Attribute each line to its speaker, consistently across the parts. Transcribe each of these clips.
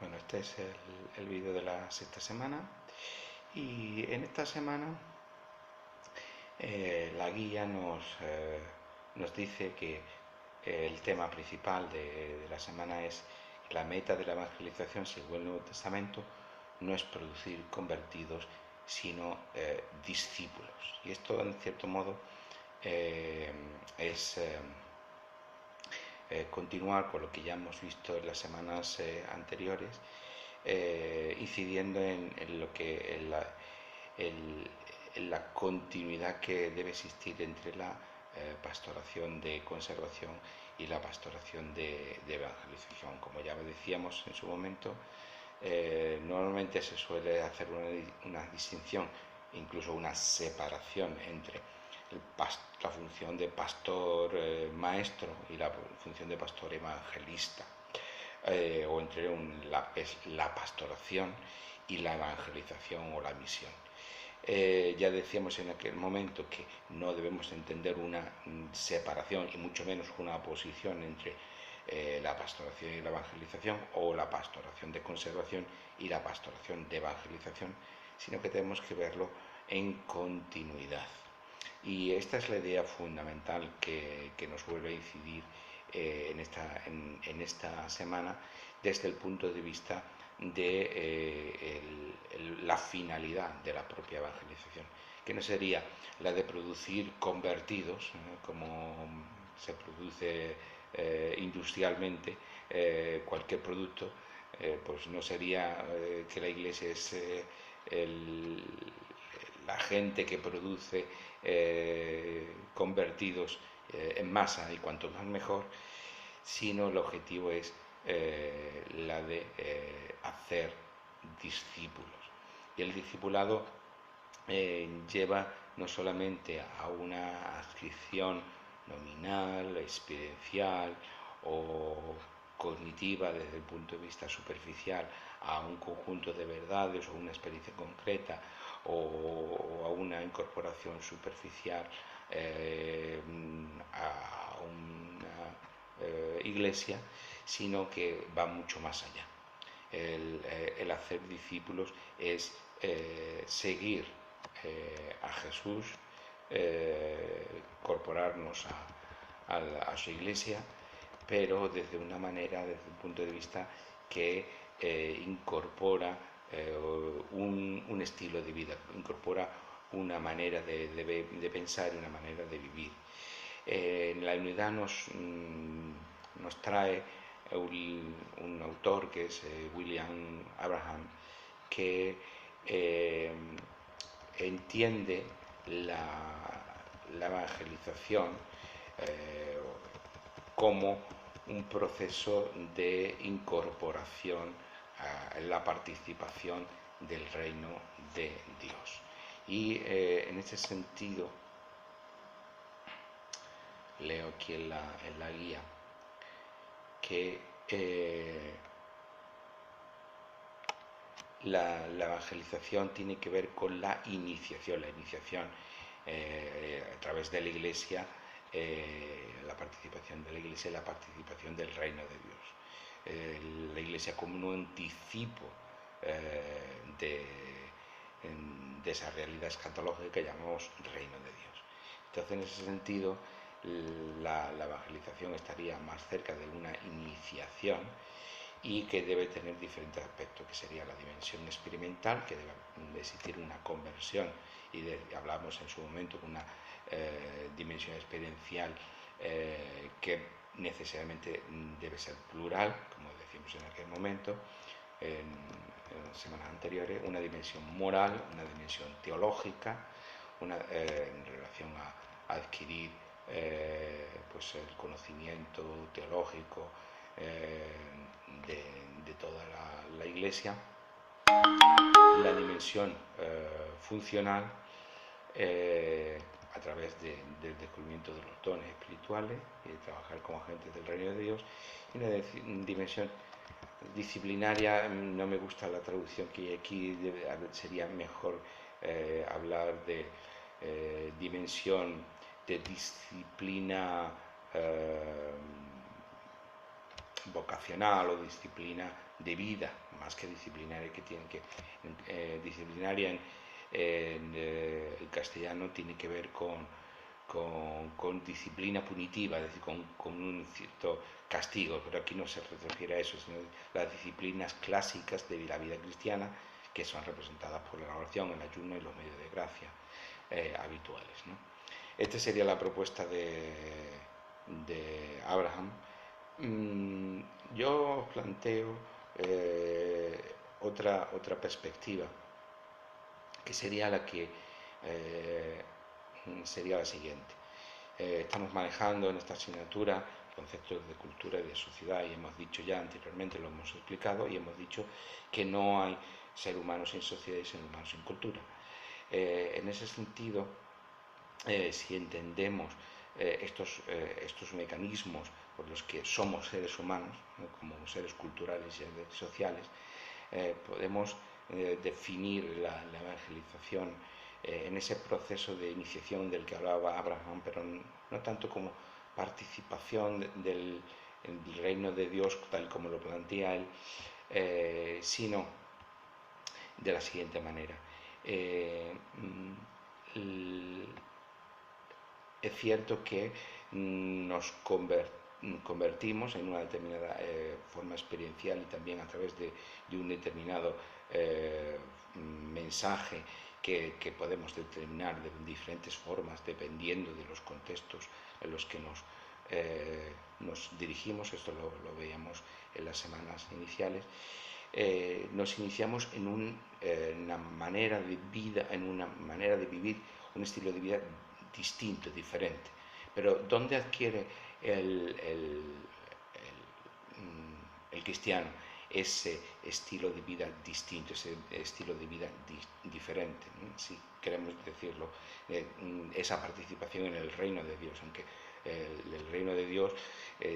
Speaker 1: Bueno, este es el vídeo de la sexta semana y en esta semana la guía nos dice que el tema principal de la semana es que la meta de la evangelización según el Nuevo Testamento no es producir convertidos sino discípulos. Y esto en cierto modo es continuar con lo que ya hemos visto en las semanas anteriores, incidiendo en lo que en la continuidad que debe existir entre la pastoración de conservación y la pastoración de evangelización. Como ya decíamos en su momento, normalmente se suele hacer una distinción, incluso una separación entre la función de pastor maestro y la función de pastor evangelista, o entre la pastoración y la evangelización o la misión. Ya decíamos en aquel momento que no debemos entender una separación y mucho menos una oposición entre la pastoración y la evangelización, o la pastoración de conservación y la pastoración de evangelización, sino que tenemos que verlo en continuidad. Y esta es la idea fundamental que nos vuelve a incidir en esta semana desde el punto de vista de la finalidad de la propia evangelización, que no sería la de producir convertidos, como se produce industrialmente cualquier producto. Pues no sería que la Iglesia es la gente que produce convertidos en masa, y cuanto más mejor, sino el objetivo es la de hacer discípulos. Y el discipulado lleva no solamente a una adscripción nominal, experiencial o cognitiva desde el punto de vista superficial a un conjunto de verdades o una experiencia concreta, o a una incorporación superficial a una iglesia, sino que va mucho más allá. El hacer discípulos es seguir a Jesús, incorporarnos a su iglesia, pero desde una manera, desde un punto de vista que incorpora un estilo de vida, incorpora una manera de pensar y una manera de vivir. En la unidad nos trae un autor que es William Abraham, que entiende la evangelización como un proceso de incorporación en la participación del reino de Dios. Y en ese sentido, leo aquí en la guía que la evangelización tiene que ver con la iniciación a través de la Iglesia, la participación de la Iglesia y la participación del reino de Dios. La Iglesia como un anticipo de esa realidad escatológica que llamamos reino de Dios. Entonces, en ese sentido, la evangelización estaría más cerca de una iniciación, y que debe tener diferentes aspectos, que sería la dimensión experimental, que debe existir una conversión, y hablamos en su momento de una dimensión experiencial que necesariamente debe ser plural, como decimos en aquel momento, en semanas anteriores, una dimensión moral, una dimensión teológica, en relación a adquirir pues el conocimiento teológico de toda la Iglesia, la dimensión funcional a través del descubrimiento de los dones espirituales y de trabajar como agentes del reino de Dios, y una dimensión disciplinaria. No me gusta la traducción que hay aquí, sería mejor hablar de dimensión de disciplina vocacional o disciplina de vida, más que disciplinaria, que tiene que disciplinaria el castellano tiene que ver con disciplina punitiva, es decir, con un cierto castigo, pero aquí no se refiere a eso, sino las disciplinas clásicas de la vida cristiana, que son representadas por la oración, el ayuno y los medios de gracia habituales, ¿no? Esta sería la propuesta de Abraham. Yo planteo otra perspectiva, que sería la que sería la siguiente. Estamos manejando en esta asignatura conceptos de cultura y de sociedad, y hemos dicho ya anteriormente, lo hemos explicado, y hemos dicho que no hay ser humano sin sociedad y ser humano sin cultura. En ese sentido, si entendemos estos mecanismos por los que somos seres humanos, ¿no?, como seres culturales y sociales, podemos definir la evangelización en ese proceso de iniciación del que hablaba Abraham, pero no tanto como participación del reino de Dios tal como lo plantea él, sino de la siguiente manera. Es cierto que nos convertimos en una determinada forma experiencial y también a través de un determinado mensaje que podemos determinar de diferentes formas dependiendo de los contextos en los que nos dirigimos. Esto lo veíamos en las semanas iniciales. Nos iniciamos en una manera de vida, en una manera de vivir un estilo de vida distinto, diferente. Pero ¿dónde adquiere el cristiano ese estilo de vida distinto, ese estilo de vida diferente, si queremos decirlo, esa participación en el reino de Dios, aunque el reino de Dios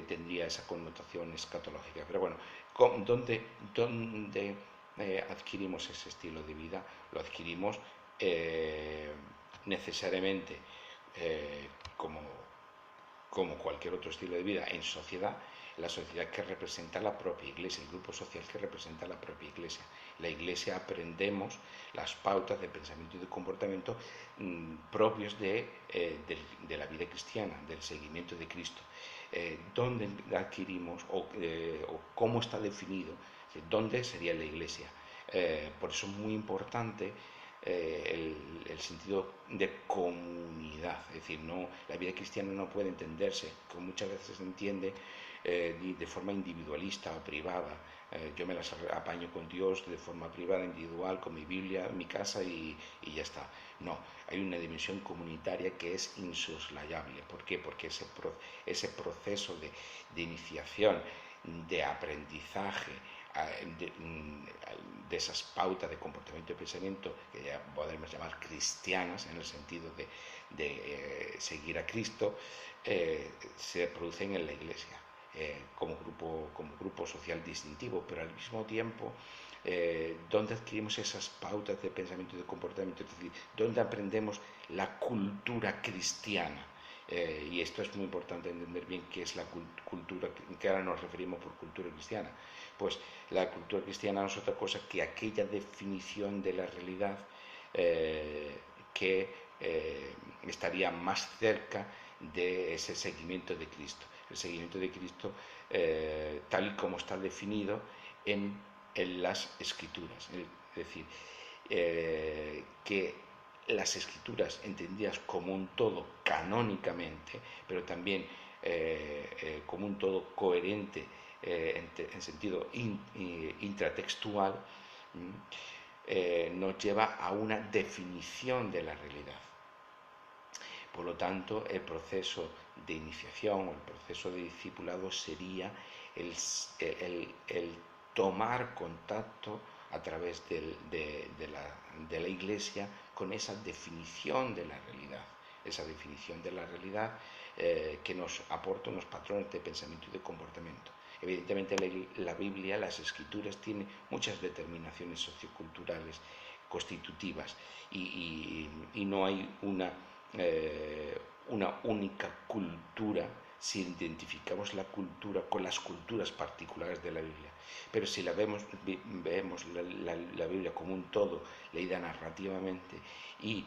Speaker 1: tendría esa connotación escatológica? Pero bueno, ¿dónde adquirimos ese estilo de vida? Lo adquirimos necesariamente como cualquier otro estilo de vida en sociedad, la sociedad que representa la propia Iglesia, el grupo social que representa la propia Iglesia. La Iglesia aprendemos las pautas de pensamiento y de comportamiento propios de la vida cristiana, del seguimiento de Cristo. ¿Dónde adquirimos o cómo está definido? ¿Dónde sería la Iglesia? Por eso es muy importante el sentido de comunidad, es decir, la vida cristiana no puede entenderse, como muchas veces se entiende, de forma individualista o privada. Yo me las apaño con Dios de forma privada, individual, con mi Biblia en mi casa y ya está. No, hay una dimensión comunitaria que es insoslayable. ¿Por qué? Porque ese proceso de iniciación, de aprendizaje, de esas pautas de comportamiento y pensamiento que ya podemos llamar cristianas en el sentido de seguir a Cristo, se producen en la Iglesia como grupo social distintivo, pero al mismo tiempo ¿dónde adquirimos esas pautas de pensamiento y de comportamiento? Es decir, ¿dónde aprendemos la cultura cristiana? Y esto es muy importante entender bien qué es la cultura, que ahora nos referimos por cultura cristiana. Pues la cultura cristiana no es otra cosa que aquella definición de la realidad que estaría más cerca de ese seguimiento de Cristo. El seguimiento de Cristo tal y como está definido en las Escrituras. Es decir, que las Escrituras entendidas como un todo canónicamente, pero también como un todo coherente en sentido intratextual, nos lleva a una definición de la realidad. Por lo tanto, el proceso de iniciación o el proceso de discipulado sería el tomar contacto a través de la Iglesia con esa definición de la realidad, que nos aporta unos patrones de pensamiento y de comportamiento. Evidentemente la Biblia, las Escrituras, tienen muchas determinaciones socioculturales constitutivas y no hay una única cultura, si identificamos la cultura con las culturas particulares de la Biblia. Pero si vemos la Biblia como un todo, leída narrativamente y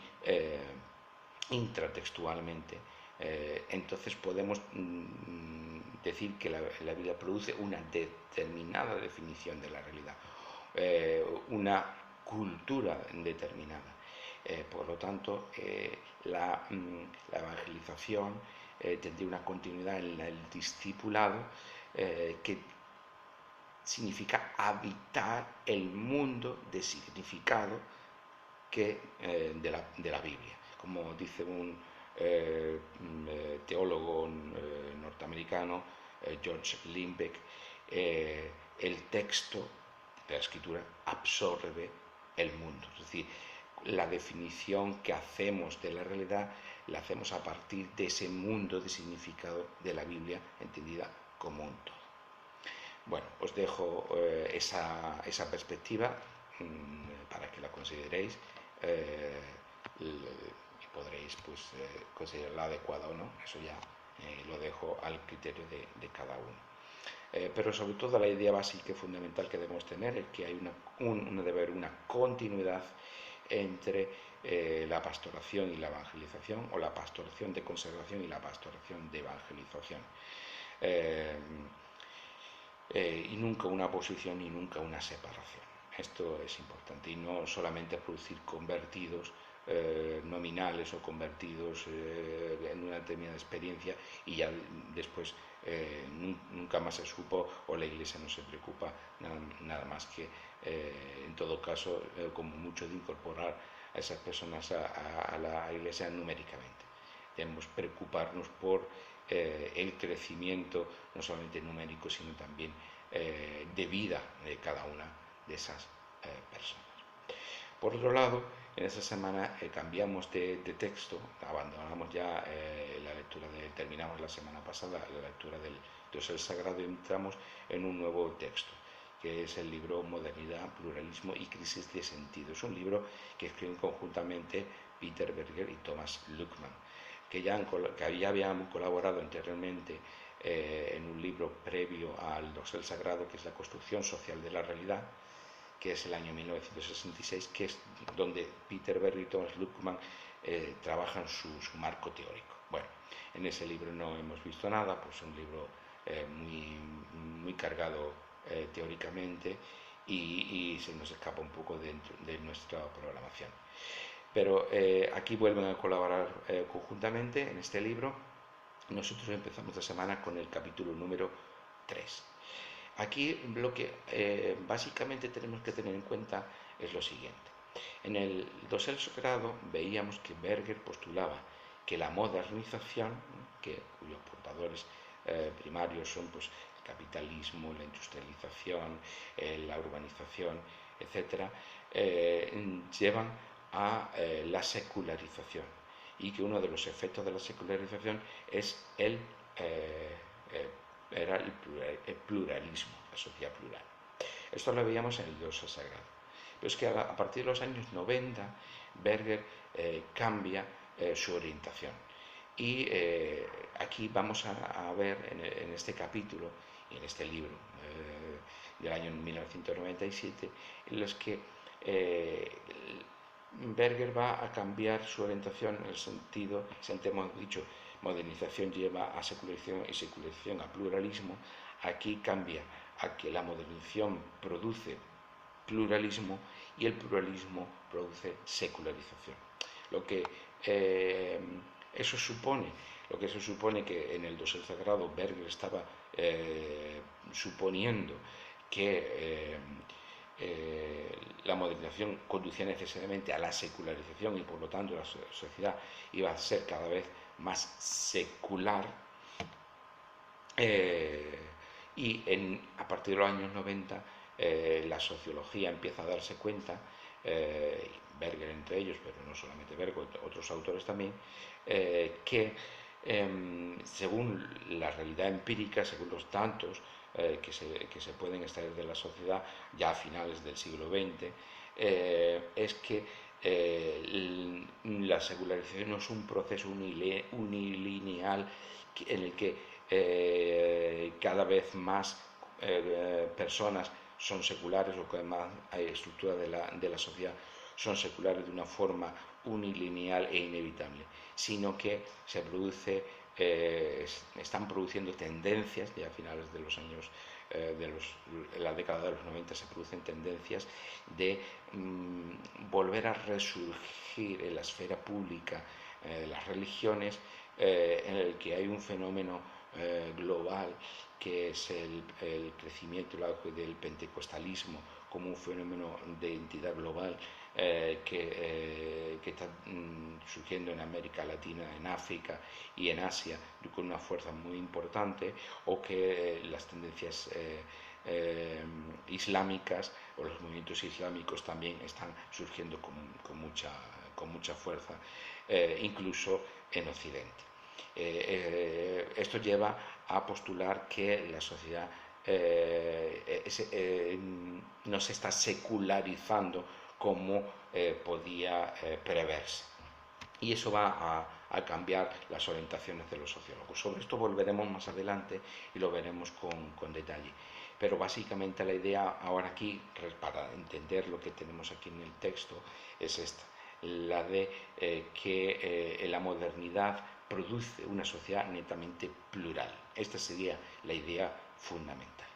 Speaker 1: intratextualmente, entonces podemos decir que la Biblia produce una determinada definición de la realidad, una cultura determinada. Por lo tanto, la evangelización tendría una continuidad en el discipulado que significa habitar el mundo de significado de la Biblia. Como dice un teólogo norteamericano, George Lindbeck, el texto de la escritura absorbe el mundo. Es decir, la definición que hacemos de la realidad la hacemos a partir de ese mundo de significado de la Biblia, entendida como un todo. Bueno, os dejo esa perspectiva para que la consideréis y podréis considerarla adecuada o no. Eso ya lo dejo al criterio de cada uno. Pero sobre todo la idea básica y fundamental que debemos tener es que debe haber una continuidad entre la pastoración y la evangelización, o la pastoración de conservación y la pastoración de evangelización. Y nunca una oposición y nunca una separación. Esto es importante, y no solamente producir convertidos nominales o convertidos en una determinada experiencia y ya después nunca más se supo, o la Iglesia no se preocupa nada más que en todo caso como mucho de incorporar a esas personas a la Iglesia numéricamente. Debemos preocuparnos por el crecimiento no solamente numérico, sino también de vida de cada una de esas personas. Por otro lado, en esta semana cambiamos de texto, abandonamos ya la lectura terminamos la semana pasada la lectura del Dosel Sagrado y entramos en un nuevo texto, que es el libro Modernidad, Pluralismo y Crisis de Sentido. Es un libro que escriben conjuntamente Peter Berger y Thomas Luckmann, que ya habían colaborado anteriormente en un libro previo al Dosel Sagrado, que es La construcción social de la realidad, que es el año 1966, que es donde Peter Berger y Thomas Luckmann trabajan su marco teórico. Bueno, en ese libro no hemos visto nada, pues es un libro muy cargado teóricamente y se nos escapa un poco de nuestra programación. Pero aquí vuelven a colaborar conjuntamente en este libro. Nosotros empezamos la semana con el capítulo número 3. Aquí lo que básicamente tenemos que tener en cuenta es lo siguiente. En el Dosel Sagrado veíamos que Berger postulaba que la modernización, cuyos portadores primarios son pues, el capitalismo, la industrialización, la urbanización, etc., llevan a la secularización, y que uno de los efectos de la secularización es el pluralismo, la sociedad plural. Esto lo veíamos en el Dosel Sagrado. Pero es que a partir de los años 90 Berger cambia su orientación. Y aquí vamos a ver en este capítulo y en este libro del año 1997, en los que Berger va a cambiar su orientación en el sentido, antes hemos dicho, modernización lleva a secularización y secularización a pluralismo. Aquí cambia a que la modernización produce pluralismo y el pluralismo produce secularización. Lo que eso supone que en el Dosel Sagrado Berger estaba suponiendo que la modernización conducía necesariamente a la secularización y por lo tanto la sociedad iba a ser cada vez más secular, y a partir de los años 90 la sociología empieza a darse cuenta, Berger entre ellos, pero no solamente Berger, otros autores también, que según la realidad empírica, según los datos que se pueden extraer de la sociedad ya a finales del siglo XX, es que la secularización no es un proceso unilineal en el que cada vez más personas son seculares, o que más hay estructuras de la sociedad son seculares de una forma unilineal e inevitable, sino que se produce, están produciendo tendencias, ya a finales de los años, en la década de los 90 se producen tendencias de volver a resurgir en la esfera pública las religiones, en el que hay un fenómeno global que es el crecimiento y el auge del pentecostalismo como un fenómeno de entidad global que está surgiendo en América Latina, en África y en Asia con una fuerza muy importante, o que las tendencias islámicas o los movimientos islámicos también están surgiendo con mucha fuerza, incluso en Occidente. Esto lleva a postular que la sociedad no se está secularizando como podía preverse. Y eso va a cambiar las orientaciones de los sociólogos. Sobre esto volveremos más adelante y lo veremos con detalle. Pero básicamente la idea ahora aquí, para entender lo que tenemos aquí en el texto, es esta, la de que la modernidad produce una sociedad netamente plural. Esta sería la idea fundamental.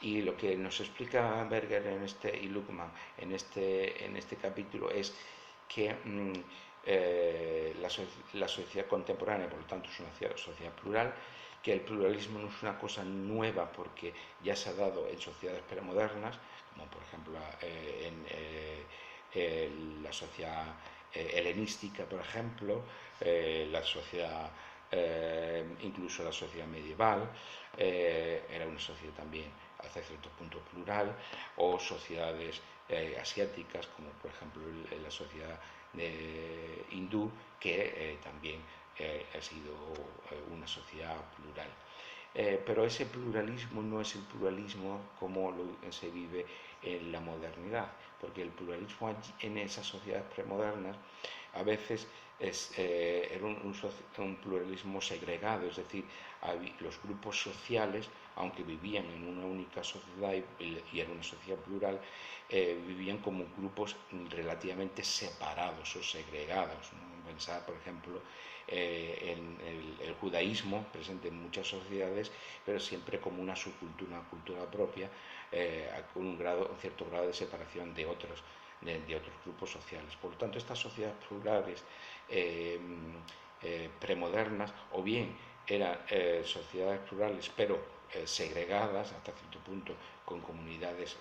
Speaker 1: Y lo que nos explica Berger y Luckmann en este capítulo es que la sociedad contemporánea, por lo tanto, es una sociedad plural, que el pluralismo no es una cosa nueva porque ya se ha dado en sociedades premodernas, como por ejemplo la sociedad helenística, por ejemplo, la sociedad, incluso la sociedad medieval, era una sociedad también hasta cierto punto plural, o sociedades asiáticas, como por ejemplo la sociedad hindú, que también ha sido una sociedad plural. Pero ese pluralismo no es el pluralismo como se vive en la modernidad, porque el pluralismo en esas sociedades premodernas a veces era un pluralismo segregado, es decir, los grupos sociales, aunque vivían en una única sociedad y era una sociedad plural, vivían como grupos relativamente separados o segregados, ¿no? Pensar, por ejemplo, en el judaísmo, presente en muchas sociedades, pero siempre como una subcultura, una cultura propia, con un cierto grado de separación de otros grupos sociales. Por lo tanto, estas sociedades plurales premodernas, o bien eran sociedades plurales pero segregadas hasta cierto punto, con comunidades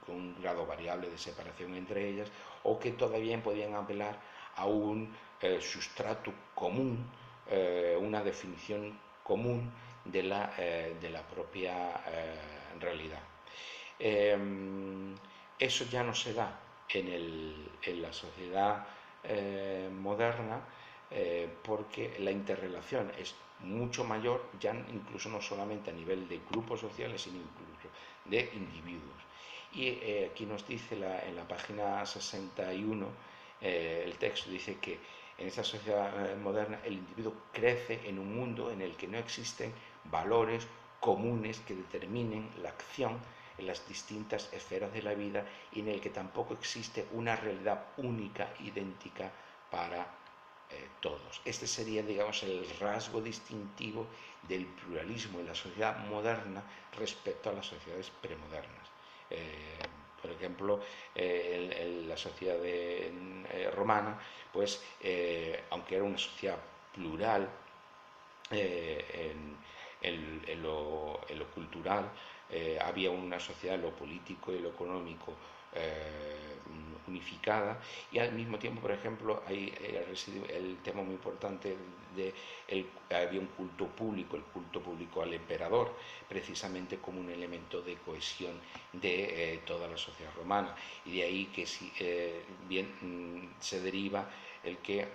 Speaker 1: con un grado variable de separación entre ellas, o que todavía podían apelar a un sustrato común, una definición común de la propia realidad. Eso ya no se da en la sociedad moderna, porque la interrelación es mucho mayor, ya incluso no solamente a nivel de grupos sociales, sino incluso de individuos. Y aquí nos dice en la página 61, el texto dice que en esta sociedad moderna el individuo crece en un mundo en el que no existen valores comunes que determinen la acción en las distintas esferas de la vida, y en el que tampoco existe una realidad única, idéntica para todos. Este sería, digamos, el rasgo distintivo del pluralismo en la sociedad moderna respecto a las sociedades premodernas. Por ejemplo, la sociedad romana, pues, aunque era una sociedad plural en lo cultural, había una sociedad en lo político y lo económico unificada, y al mismo tiempo, por ejemplo, hay el tema muy importante había un culto público, el culto público al emperador, precisamente como un elemento de cohesión de toda la sociedad romana, y de ahí que bien se deriva el que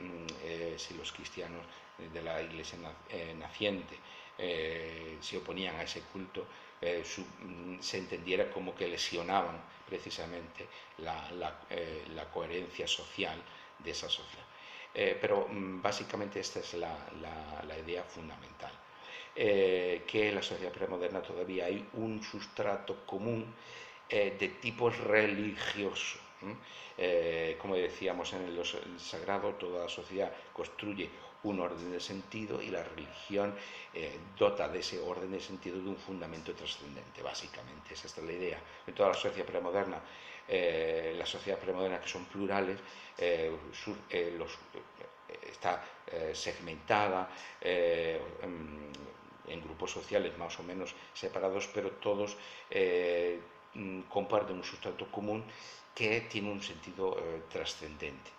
Speaker 1: si los cristianos de la iglesia naciente se oponían a ese culto, se entendiera como que lesionaban precisamente la coherencia social de esa sociedad. Pero básicamente esta es la idea fundamental. que en la sociedad premoderna todavía hay un sustrato común de tipo religioso. Como decíamos en el sagrado, toda la sociedad construye un orden de sentido y la religión dota de ese orden de sentido de un fundamento trascendente, básicamente. Esa es la idea. En toda la sociedad premoderna, las sociedades premodernas que son plurales, está segmentada en grupos sociales más o menos separados, pero todos comparten un sustrato común que tiene un sentido trascendente,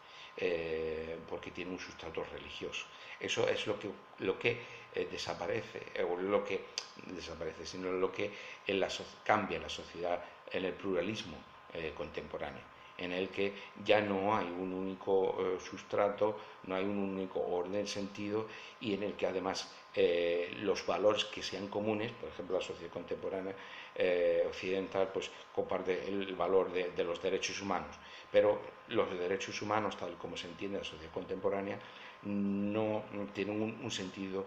Speaker 1: porque tiene un sustrato religioso. Eso es lo que desaparece, o lo que desaparece, sino lo que cambia la sociedad en el pluralismo contemporáneo, en el que ya no hay un único sustrato, no hay un único orden, sentido, y en el que además los valores que sean comunes, por ejemplo la sociedad contemporánea occidental, pues comparte el valor de los derechos humanos, pero los derechos humanos, tal como se entiende en la sociedad contemporánea, no tienen un sentido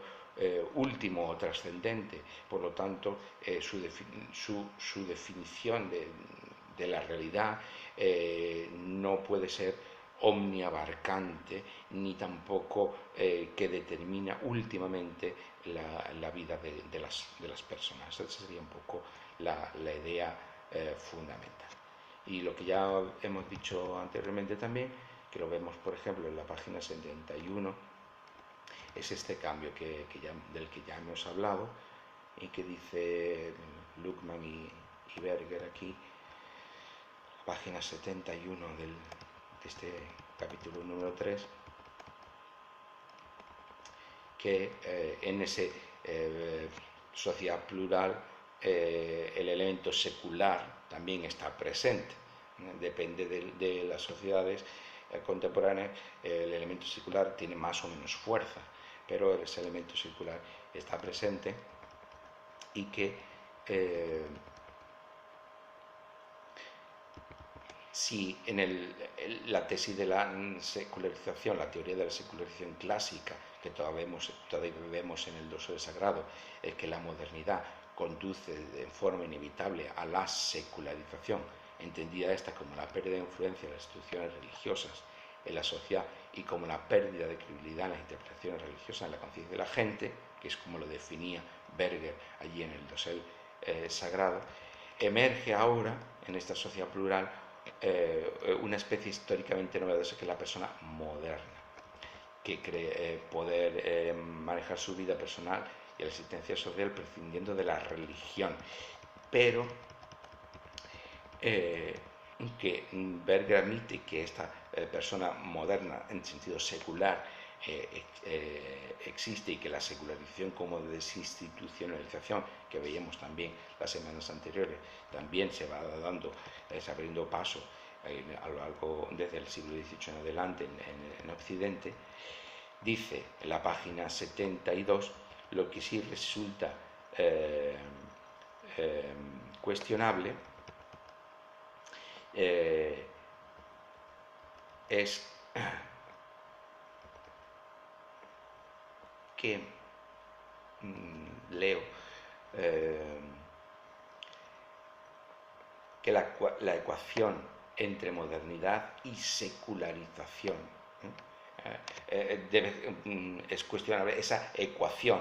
Speaker 1: último o trascendente. Por lo tanto, su definición de la realidad no puede ser omniabarcante ni tampoco que determina últimamente la vida de las personas. Esa sería un poco la idea fundamental. Y lo que ya hemos dicho anteriormente también, que lo vemos por ejemplo en la página 71, es este cambio del que ya hemos hablado y que dice Luckmann y Berger aquí, página 71 de este capítulo número 3, que en esa sociedad plural el elemento secular también está presente. Depende de las sociedades contemporáneas, el elemento secular tiene más o menos fuerza, pero ese elemento secular está presente y que si en la tesis de la secularización, la teoría de la secularización clásica, que todavía vemos en el Dossier Sagrado, es que la modernidad conduce de forma inevitable a la secularización, entendida esta como la pérdida de influencia de las instituciones religiosas en la sociedad y como la pérdida de credibilidad en las interpretaciones religiosas en la conciencia de la gente, que es como lo definía Berger allí en el Dossier Sagrado, emerge ahora en esta sociedad plural una especie históricamente novedosa, que es la persona moderna, que cree poder manejar su vida personal y la existencia social prescindiendo de la religión, pero que Berger admite que esta persona moderna en sentido secular existe, y que la secularización como desinstitucionalización, que veíamos también las semanas anteriores, también se va dando, se abriendo paso a lo largo desde el siglo XVIII en adelante en Occidente. Dice en la página 72, lo que sí resulta cuestionable es que leo que la ecuación entre modernidad y secularización es cuestionable, esa ecuación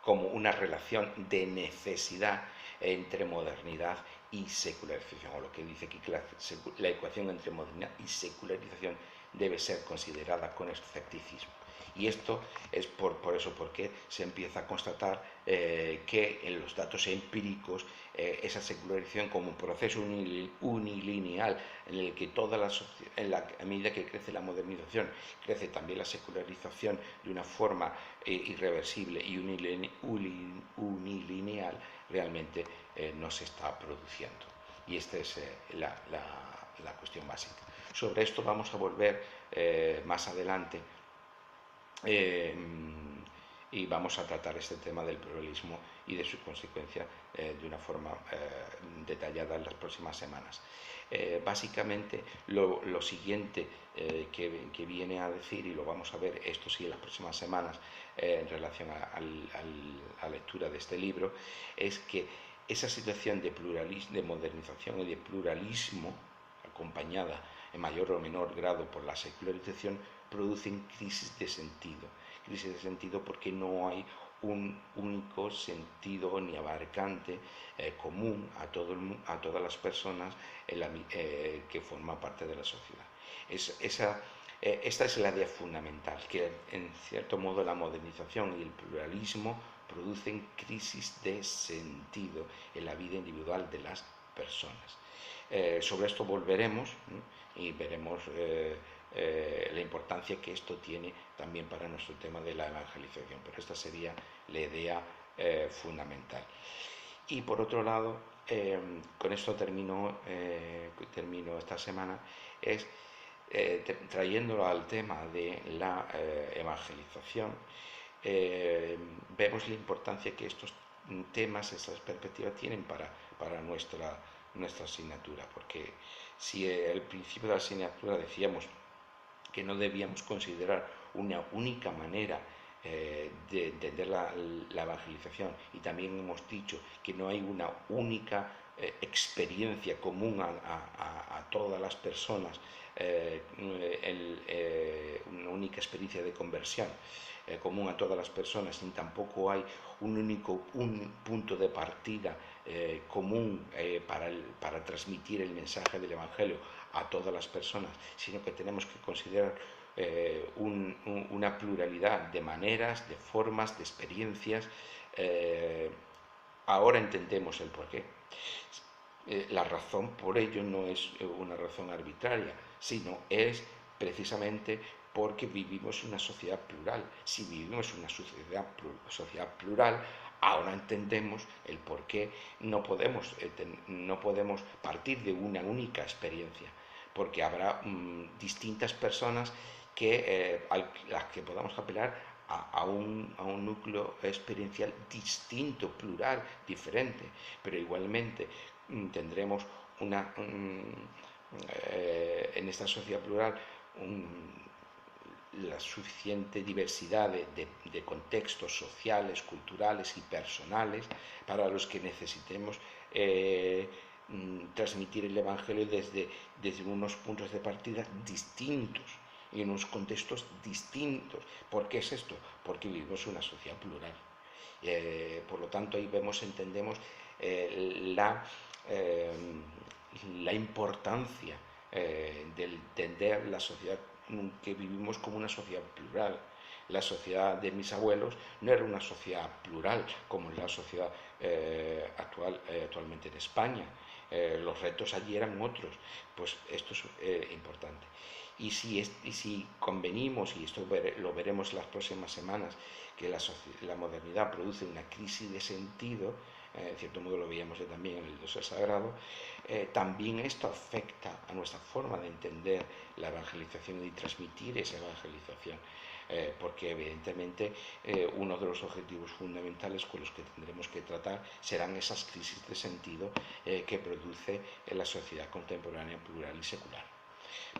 Speaker 1: como una relación de necesidad entre modernidad y secularización, o lo que dice aquí que la ecuación entre modernidad y secularización debe ser considerada con escepticismo. Y esto es por eso, porque se empieza a constatar que en los datos empíricos esa secularización como un proceso unilineal en el que a medida que crece la modernización, crece también la secularización de una forma irreversible y unilineal, realmente no se está produciendo. Y esta es la cuestión básica. Sobre esto vamos a volver más adelante y vamos a tratar este tema del pluralismo y de sus consecuencias de una forma detallada en las próximas semanas. Básicamente lo siguiente que viene a decir, y lo vamos a ver esto sí en las próximas semanas en relación a la lectura de este libro, es que esa situación de pluralismo, de modernización y de pluralismo, acompañada en mayor o menor grado por la secularización, producen crisis de sentido. Crisis de sentido porque no hay un único sentido ni abarcante común a todas las personas que forman parte de la sociedad. Esta es la idea fundamental, que en cierto modo la modernización y el pluralismo producen crisis de sentido en la vida individual de las personas. Sobre esto volveremos y veremos la importancia que esto tiene también para nuestro tema de la evangelización, pero esta sería la idea fundamental. Y por otro lado, con esto termino esta semana, es trayéndolo al tema de la evangelización, vemos la importancia que estos temas, estas perspectivas tienen para nuestra asignatura, porque si al principio de la asignatura decíamos que no debíamos considerar una única manera de entender la evangelización, y también hemos dicho que no hay una única experiencia común a todas las personas, una única experiencia de conversión común a todas las personas, ni tampoco hay un punto de partida común para transmitir el mensaje del Evangelio a todas las personas, sino que tenemos que considerar una pluralidad de maneras, de formas, de experiencias. Ahora entendemos el porqué. La razón por ello no es una razón arbitraria, sino es precisamente porque vivimos una sociedad plural. Si vivimos una sociedad plural, ahora entendemos el por qué no podemos partir de una única experiencia, porque habrá distintas personas a las que podamos apelar a un núcleo experiencial distinto, plural, diferente, pero igualmente tendremos en esta sociedad plural la suficiente diversidad de contextos sociales, culturales y personales para los que necesitemos transmitir el Evangelio desde unos puntos de partida distintos y en unos contextos distintos. ¿Por qué es esto? Porque vivimos una sociedad plural. Por lo tanto, ahí entendemos la importancia de entender la sociedad que vivimos como una sociedad plural. La sociedad de mis abuelos no era una sociedad plural como la sociedad actualmente en España. Los retos allí eran otros. Pues esto es importante. Y si convenimos, y esto lo veremos las próximas semanas, que la modernidad produce una crisis de sentido, en cierto modo lo veíamos también en el Dios Sagrado, también esto afecta a nuestra forma de entender la evangelización y transmitir esa evangelización, porque evidentemente uno de los objetivos fundamentales con los que tendremos que tratar serán esas crisis de sentido que produce la sociedad contemporánea plural y secular.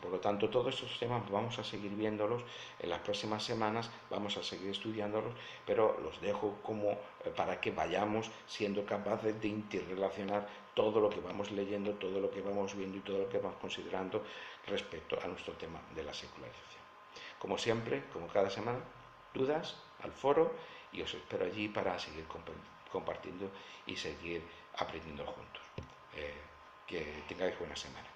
Speaker 1: Por lo tanto, todos estos temas vamos a seguir viéndolos en las próximas semanas, vamos a seguir estudiándolos, pero los dejo como para que vayamos siendo capaces de interrelacionar todo lo que vamos leyendo, todo lo que vamos viendo y todo lo que vamos considerando respecto a nuestro tema de la secularización. Como siempre, como cada semana, dudas al foro, y os espero allí para seguir compartiendo y seguir aprendiendo juntos. Que tengáis buena semana.